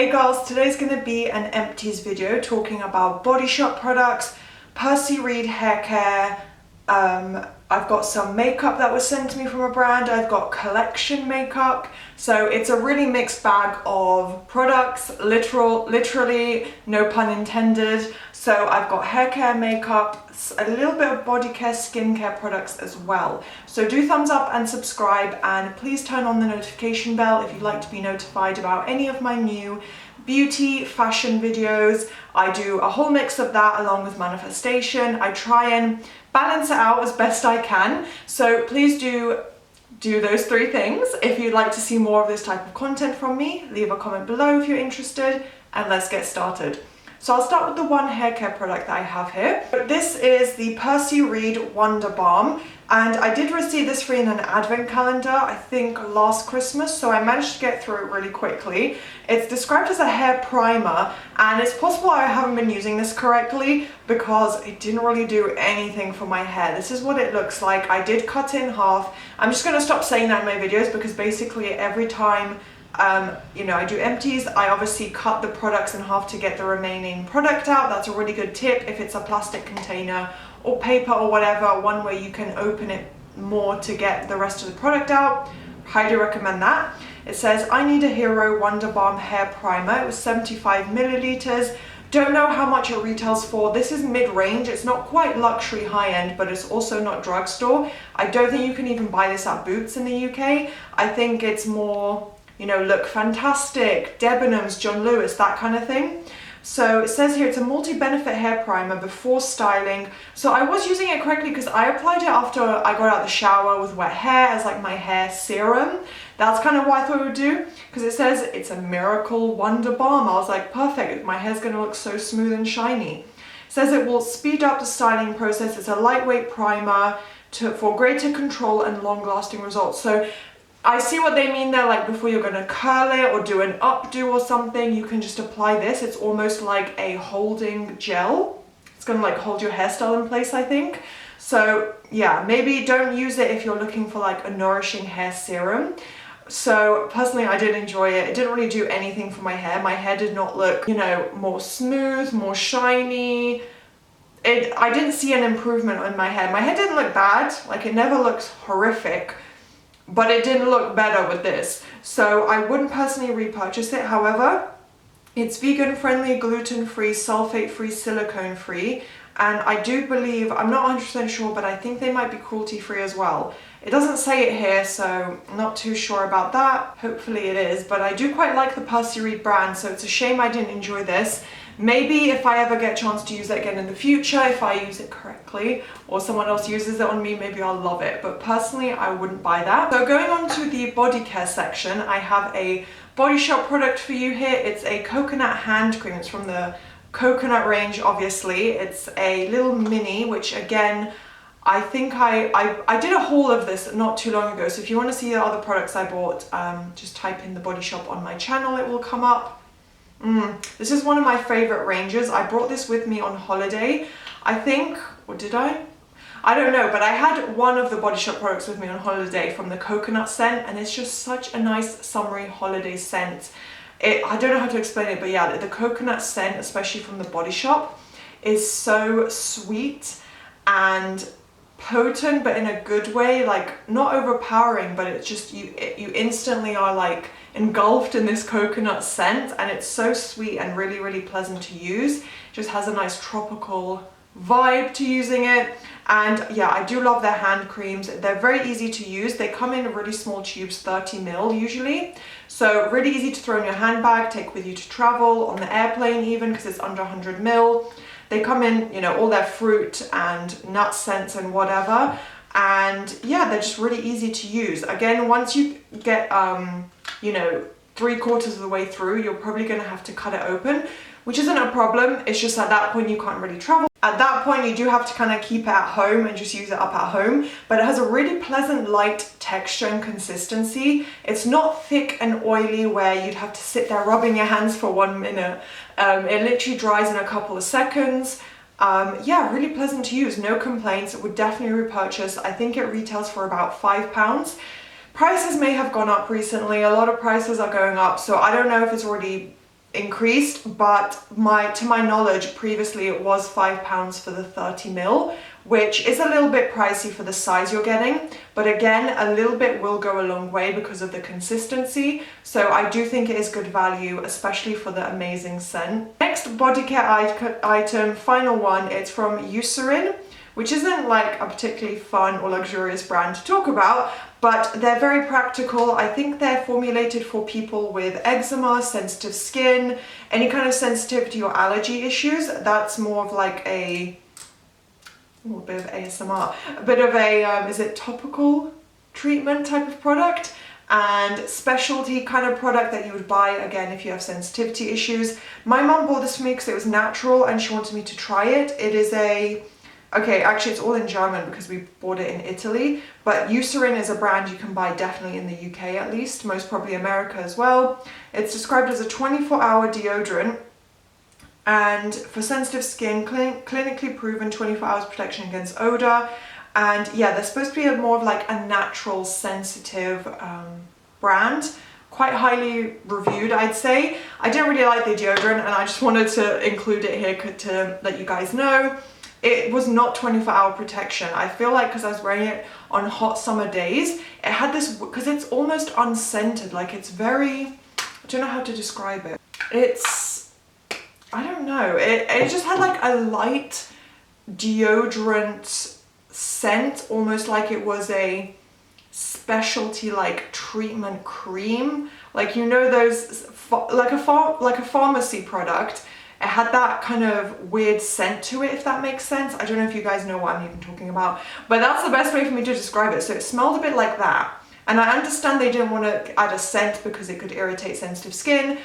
Hey girls, today's going to be an empties video talking about Body Shop products, Percy hair care. I've got some makeup that was sent to me from a brand. I've got collection makeup. So it's a really mixed bag of products, literally, no pun intended. So I've got hair care, makeup, a little bit of body care, skincare products as well. So do thumbs up and subscribe, and please turn on the notification bell if you'd like to be notified about any of my new beauty fashion videos. I do a whole mix of that along with manifestation. I try and balance it out as best I can. So please do those three things. If you'd like to see more of this type of content from me, leave a comment below if you're interested, and let's get started. So I'll start with the one hair care product that I have here. This is the Percy Wonderbomb, and I did receive this free in an advent calendar, I think last Christmas, so I managed to get through it really quickly. It's described as a hair primer, and it's possible I haven't been using this correctly because it didn't really do anything for my hair. This is what it looks like. I did cut it in half. I'm just going to stop saying that in my videos because basically every time I do empties, I obviously cut the products in half to get the remaining product out. That's a really good tip if it's a plastic container or paper or whatever, one where you can open it more to get the rest of the product out. Highly recommend that. It says, I Need a Hero Wonderbomb Hair Primer. It was 75 milliliters. Don't know how much it retails for. This is mid-range. It's not quite luxury high-end, but it's also not drugstore. I don't think you can even buy this at Boots in the UK. I think it's more, Look Fantastic, Debenhams, John Lewis, that kind of thing. So it says here it's a multi-benefit hair primer before styling. So I was using it correctly because I applied it after I got out of the shower with wet hair as like my hair serum. That's kind of what I thought it would do, because it says it's a miracle wonder balm. I was like, perfect, my hair's going to look so smooth and shiny. It says it will speed up the styling process. It's a lightweight primer for greater control and long-lasting results. So I see what they mean there, like before you're going to curl it or do an updo or something, you can just apply this. It's almost like a holding gel. It's going to like hold your hairstyle in place, I think. So yeah, maybe don't use it if you're looking for like a nourishing hair serum. So personally, I did enjoy it. It didn't really do anything for my hair. My hair did not look, more smooth, more shiny. I didn't see an improvement in my hair. My hair didn't look bad. Like, it never looks horrific, but it didn't look better with this. So I wouldn't personally repurchase it. However, it's vegan friendly, gluten free, sulfate free, silicone free. And I do believe, I'm not 100% sure, but I think they might be cruelty free as well. It doesn't say it here, so I'm not too sure about that. Hopefully it is, but I do quite like the Percy brand, so it's a shame I didn't enjoy this. Maybe if I ever get a chance to use it again in the future, if I use it correctly or someone else uses it on me, maybe I'll love it. But personally, I wouldn't buy that. So going on to the body care section, I have a Body Shop product for you here. It's a coconut hand cream. It's from the coconut range, obviously. It's a little mini, which again, I think I did a haul of this not too long ago. So if you want to see the other products I bought, just type in the Body Shop on my channel, it will come up. This is one of my favorite ranges. I brought this with me on holiday, I think, or did I? I don't know, but I had one of the Body Shop products with me on holiday from the coconut scent, and it's just such a nice summery holiday scent. I don't know how to explain it, but yeah, the coconut scent, especially from the Body Shop, is so sweet and potent, but in a good way, like not overpowering, but it's just you instantly are like engulfed in this coconut scent, and it's so sweet and really, really pleasant to use. It just has a nice tropical vibe to using it. And yeah, I do love their hand creams. They're very easy to use. They come in really small tubes, 30 ml usually. So really easy to throw in your handbag, take with you to travel, on the airplane even, because it's under 100 ml. They come in, all their fruit and nut scents and whatever. And yeah, they're just really easy to use. Again, once you get, 3/4 of the way through, you're probably going to have to cut it open, which isn't a problem. It's just at that point you can't really travel. At that point you do have to kind of keep it at home and just use it up at home, but it has a really pleasant light texture and consistency. It's not thick and oily where you'd have to sit there rubbing your hands for 1 minute. It literally dries in a couple of seconds. Yeah, really pleasant to use, no complaints. Would definitely repurchase. I think it retails for about £5. Prices may have gone up recently. A lot of prices are going up, so I don't know if it's already increased, but to my knowledge, previously it was £5 for the 30ml, which is a little bit pricey for the size you're getting, but again, a little bit will go a long way because of the consistency. So I do think it is good value, especially for the amazing scent. Next body care item, final one, it's from Eucerin, which isn't like a particularly fun or luxurious brand to talk about, but they're very practical. I think they're formulated for people with eczema, sensitive skin, any kind of sensitivity or allergy issues. That's more of like a bit of ASMR, a bit of a, is it topical treatment type of product, and specialty kind of product that you would buy, again, if you have sensitivity issues. My mum bought this for me because it was natural and she wanted me to try it. It is okay, actually it's all in German because we bought it in Italy, but Eucerin is a brand you can buy definitely in the UK at least, most probably America as well. It's described as a 24-hour deodorant, and for sensitive skin, clinically proven 24 hours protection against odor. And yeah, they're supposed to be more of like a natural sensitive brand, quite highly reviewed, I'd say. I didn't really like the deodorant and I just wanted to include it here to let you guys know. It was not 24-hour protection. I feel like because I was wearing it on hot summer days, it had this, because it's almost unscented, like it's very, I don't know how to describe it. I don't know, it just had like a light deodorant scent, almost like it was a specialty like treatment cream. Like, you know, those, like a pharmacy product. It had that kind of weird scent to it, if that makes sense. I don't know if you guys know what I'm even talking about, but that's the best way for me to describe it. So it smelled a bit like that. And I understand they didn't want to add a scent because it could irritate sensitive skin,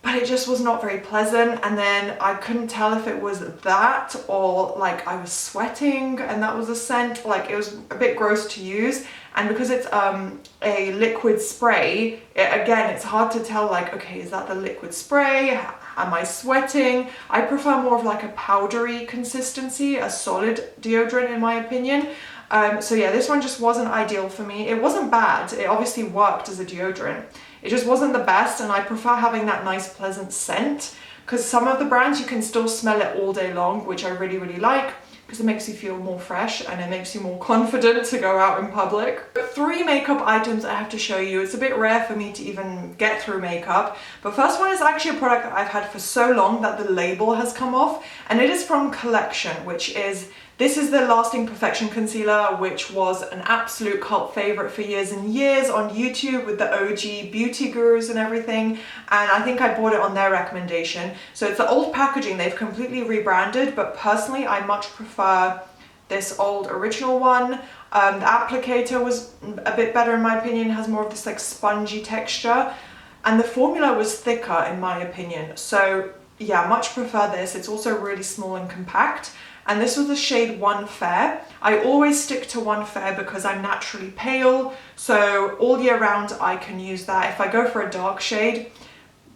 but it just was not very pleasant. And then I couldn't tell if it was that or like I was sweating and that was a scent. Like, it was a bit gross to use. And because it's a liquid spray, again, it's hard to tell, like, okay, is that the liquid spray? Am I sweating? I prefer more of like a powdery consistency, a solid deodorant in my opinion. So yeah, this one just wasn't ideal for me. It wasn't bad. It obviously worked as a deodorant. It just wasn't the best, and I prefer having that nice pleasant scent, because some of the brands you can still smell it all day long, which I really, really like, because it makes you feel more fresh and it makes you more confident to go out in public. 3 makeup items I have to show you. It's a bit rare for me to even get through makeup, but first one is actually a product that I've had for so long that the label has come off, and it is from Collection, this is the Lasting Perfection Concealer, which was an absolute cult favorite for years and years on YouTube with the OG beauty gurus and everything, and I think I bought it on their recommendation. So it's the old packaging, they've completely rebranded, but personally I much prefer this old original one. The applicator was a bit better in my opinion, it has more of this like spongy texture, and the formula was thicker in my opinion. So yeah, much prefer this. It's also really small and compact. And this was the shade 1 Fair. I always stick to 1 Fair because I'm naturally pale, so all year round I can use that. If I go for a dark shade,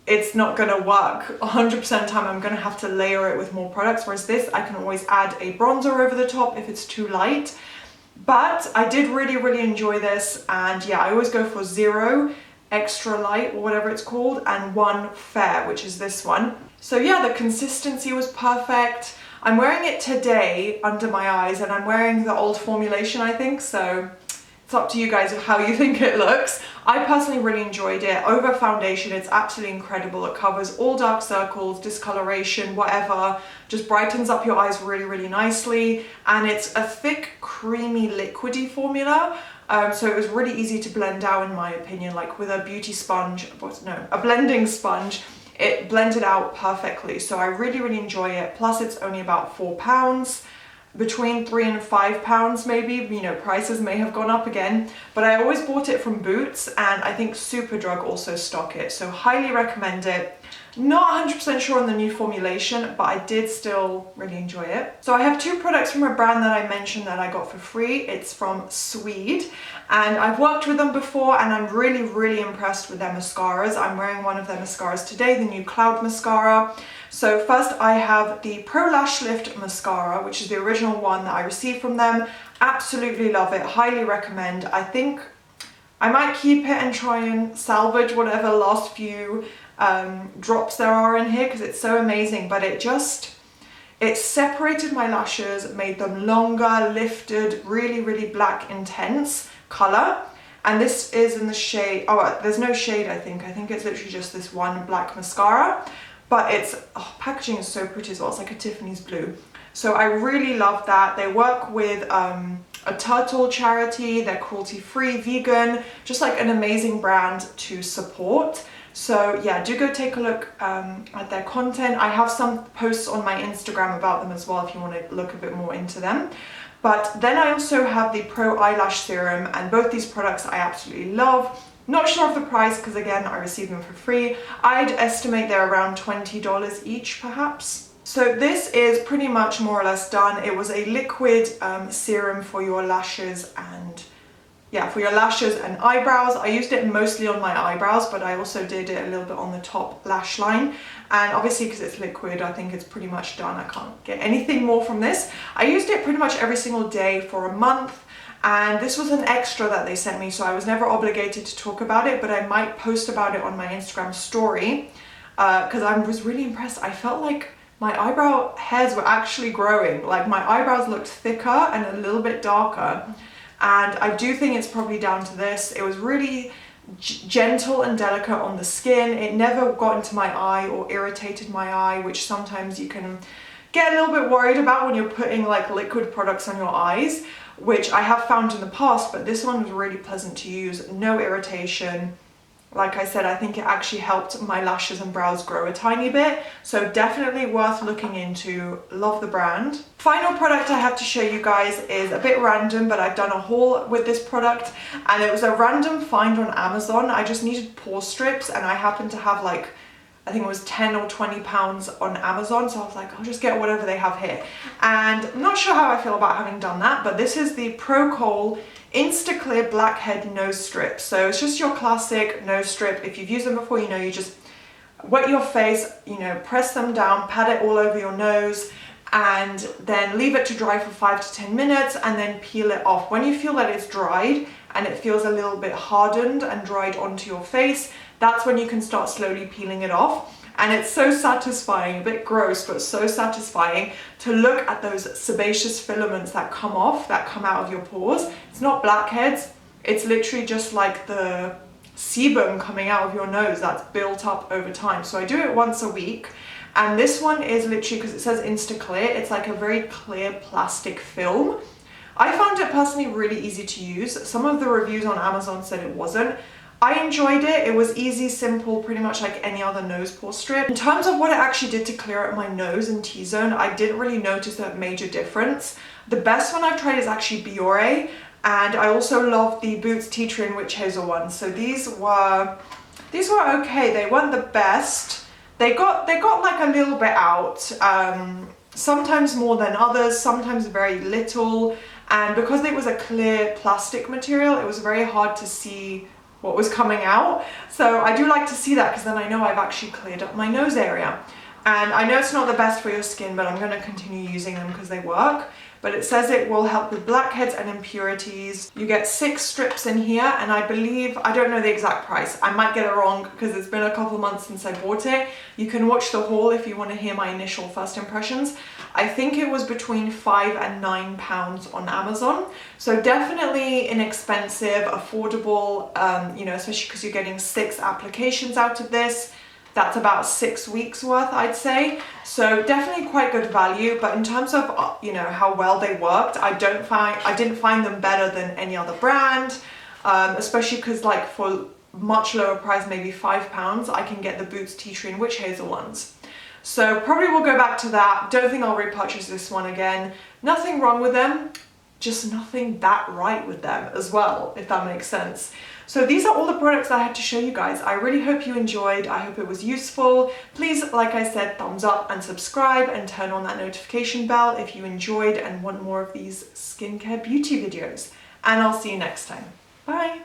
it's not gonna work 100% of the time. I'm gonna have to layer it with more products, whereas this, I can always add a bronzer over the top if it's too light. But I did really, really enjoy this, and yeah, I always go for 0, extra light, or whatever it's called, and 1 Fair, which is this one. So yeah, the consistency was perfect. I'm wearing it today under my eyes, and I'm wearing the old formulation, I think, so it's up to you guys how you think it looks. I personally really enjoyed it. Over foundation, it's absolutely incredible. It covers all dark circles, discoloration, whatever, just brightens up your eyes really, really nicely, and it's a thick, creamy, liquidy formula. So it was really easy to blend out in my opinion, like with a beauty sponge, a blending sponge. It blended out perfectly, so I really, really enjoy it. Plus it's only about £4, between £3 and £5 maybe. You know, prices may have gone up again, but I always bought it from Boots, and I think Superdrug also stock it, so highly recommend it. Not 100% sure on the new formulation, but I did still really enjoy it. So I have 2 products from a brand that I mentioned that I got for free. It's from Swede, and I've worked with them before, and I'm really, really impressed with their mascaras. I'm wearing one of their mascaras today, the new Cloud Mascara. So first I have the Pro Lash Lift Mascara, which is the original one that I received from them. Absolutely love it, highly recommend. I think I might keep it and try and salvage whatever last few drops there are in here because it's so amazing, but it separated my lashes, made them longer, lifted, really, really black, intense color. And this is in the shade, oh, there's no shade, I think it's literally just this one black mascara, but it's, oh, packaging is so pretty as well. It's like a Tiffany's blue. So I really love that. They work with a turtle charity. They're cruelty-free, vegan, just like an amazing brand to support. So yeah, do go take a look at their content. I have some posts on my Instagram about them as well if you want to look a bit more into them. But then I also have the Pro Eyelash Serum, and both these products I absolutely love. Not sure of the price because again, I received them for free. I'd estimate they're around $20 each perhaps. So this is pretty much more or less done. It was a liquid serum for your lashes and eyebrows. I used it mostly on my eyebrows, but I also did it a little bit on the top lash line. And obviously because it's liquid, I think it's pretty much done. I can't get anything more from this. I used it pretty much every single day for a month. And this was an extra that they sent me, so I was never obligated to talk about it, but I might post about it on my Instagram story because I was really impressed. I felt like my eyebrow hairs were actually growing. Like my eyebrows looked thicker and a little bit darker. And I do think it's probably down to this. It was really gentle and delicate on the skin. It never got into my eye or irritated my eye, which sometimes you can get a little bit worried about when you're putting like liquid products on your eyes, which I have found in the past, but this one was really pleasant to use. No irritation. Like I said, I think it actually helped my lashes and brows grow a tiny bit. So definitely worth looking into. Love the brand. Final product I have to show you guys is a bit random, but I've done a haul with this product and it was a random find on Amazon. I just needed pore strips and I happened to have like, I think it was 10 or 20 pounds on Amazon. So I was like, I'll just get whatever they have here. And I'm not sure how I feel about having done that, but this is the Pro Kohl Insta Clear Blackhead nose strip. So it's just your classic nose strip. If you've used them before, you know, you just wet your face, you know, press them down, pat it all over your nose, and then leave it to dry for 5 to 10 minutes and then peel it off. When you feel that it's dried and it feels a little bit hardened and dried onto your face, that's when you can start slowly peeling it off. And it's so satisfying, a bit gross, but so satisfying to look at those sebaceous filaments that come off, that come out of your pores. It's not blackheads, it's literally just like the sebum coming out of your nose that's built up over time. So I do it once a week. And this one is literally, because it says Insta Clear, it's like a very clear plastic film. I found it personally really easy to use. Some of the reviews on Amazon said it wasn't. I enjoyed it. It was easy, simple, pretty much like any other nose pore strip. In terms of what it actually did to clear out my nose and T-zone, I didn't really notice a major difference. The best one I've tried is actually Biore, and I also love the Boots Tea Tree and Witch Hazel ones. So these were okay. They weren't the best. They got like a little bit out. Sometimes more than others, sometimes very little. And because it was a clear plastic material, it was very hard to see what was coming out. So I do like to see that because then I know I've actually cleared up my nose area. And I know it's not the best for your skin, but I'm going to continue using them because they work. But it says it will help with blackheads and impurities. You get 6 strips in here, and I believe, I don't know the exact price. I might get it wrong because it's been a couple months since I bought it. You can watch the haul if you want to hear my initial first impressions. I think it was between £5 and £9 on Amazon. So definitely inexpensive, affordable, you know, especially because you're getting 6 applications out of this. That's about 6 weeks worth, I'd say. So definitely quite good value. But in terms of, you know, how well they worked, I didn't find them better than any other brand, especially because like for much lower price, maybe £5, I can get the Boots Tea Tree and Witch Hazel ones. So probably we'll go back to that. Don't think I'll repurchase this one again. Nothing wrong with them, just nothing that right with them as well, if that makes sense. So these are all the products I had to show you guys. I really hope you enjoyed. I hope it was useful. Please, like I said, thumbs up and subscribe and turn on that notification bell if you enjoyed and want more of these skincare beauty videos. And I'll see you next time. Bye.